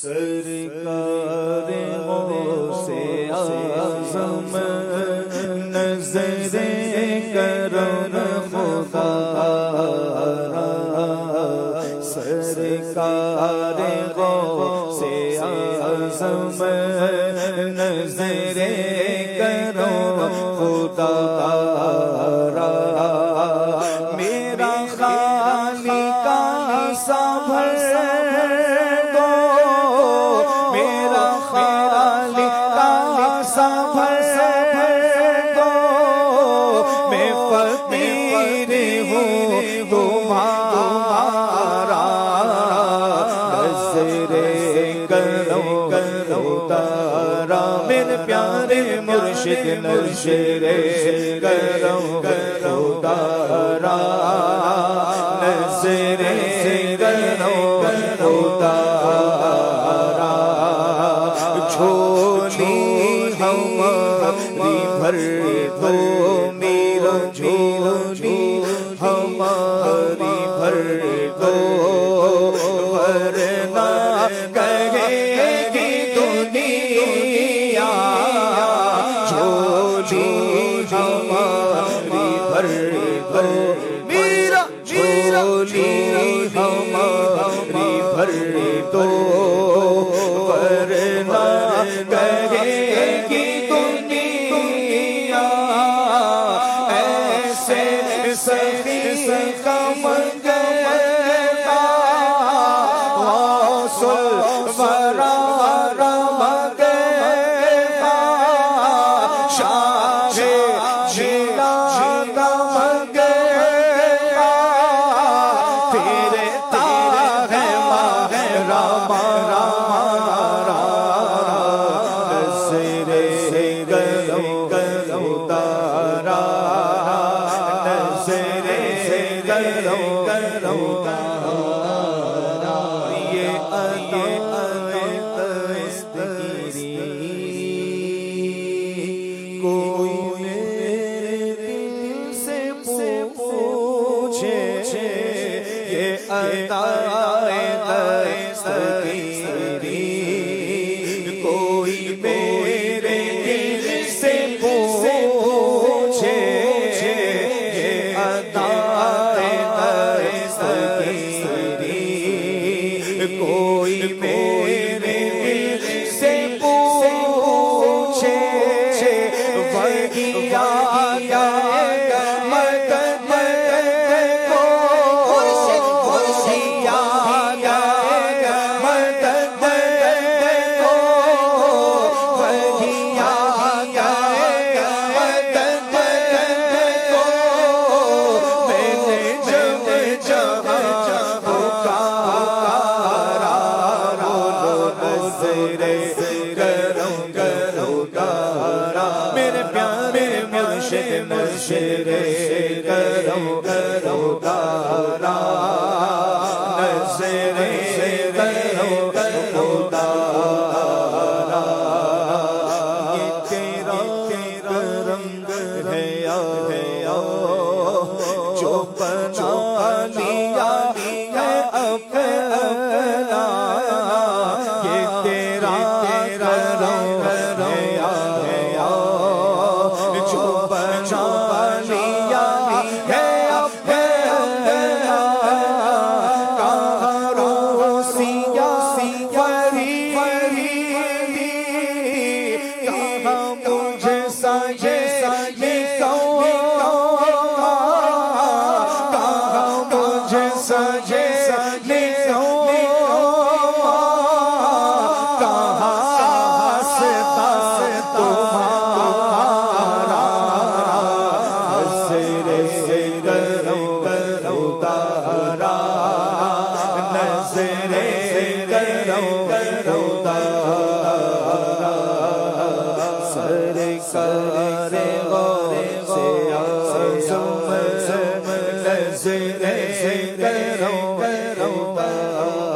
سرکار غوث اعظم نظر کرم خدا را، سرکار غوث اعظم نظر کرم خدا را، میرا خالق سا بھر میرے پیارے مرشد نظر کرم خدا را، نظر کرم خدا را، جھولی ہماری بھر دو میرا، جھولی ہماری بھر دو، ورنہ کہے گی دنیا جھولی ہماری بھر دو، میرا جھولی ہماری بھر دو، ورنہ کہے گی دنیا ایسے سخی کا منگتا غوث الورا منگتا، شاہ جینا کا منگتا، تیرے تاغ ماہ رمضان نظر کرم خدا را، نظر کرم خدا را، یہ عطائے دستگیری کوئی میرے دل سے پوچھے، یہ عطائے دستگیری کوئی میرے دل سے پوچھے، یہ عطائے دستگیری کوئی میرے دل سے پوچھے، وہی آیا مدد کو، وہی آیا مدد کو، وہی آیا مدد کو، میں نے جب جہاں پکارا، بولو نظر کرم خدا را، میرے پیارے مرشد نظر کرم خدا را، نظر کرم خدا را، یہ تیرا رنگ ہے جو بنا لیا ہے اپنا، یہ تیرا رنگ ہے جو بنا لیا ہے اپنا، کہاں روسیاں فریدی، کہاں مجھے سجے کہاں مجھے سجے کہاں آستا تمہارا، نظر کرم خدا را، نظر کرم خدا را، سرکار غوث اعظم نظر کرم خدا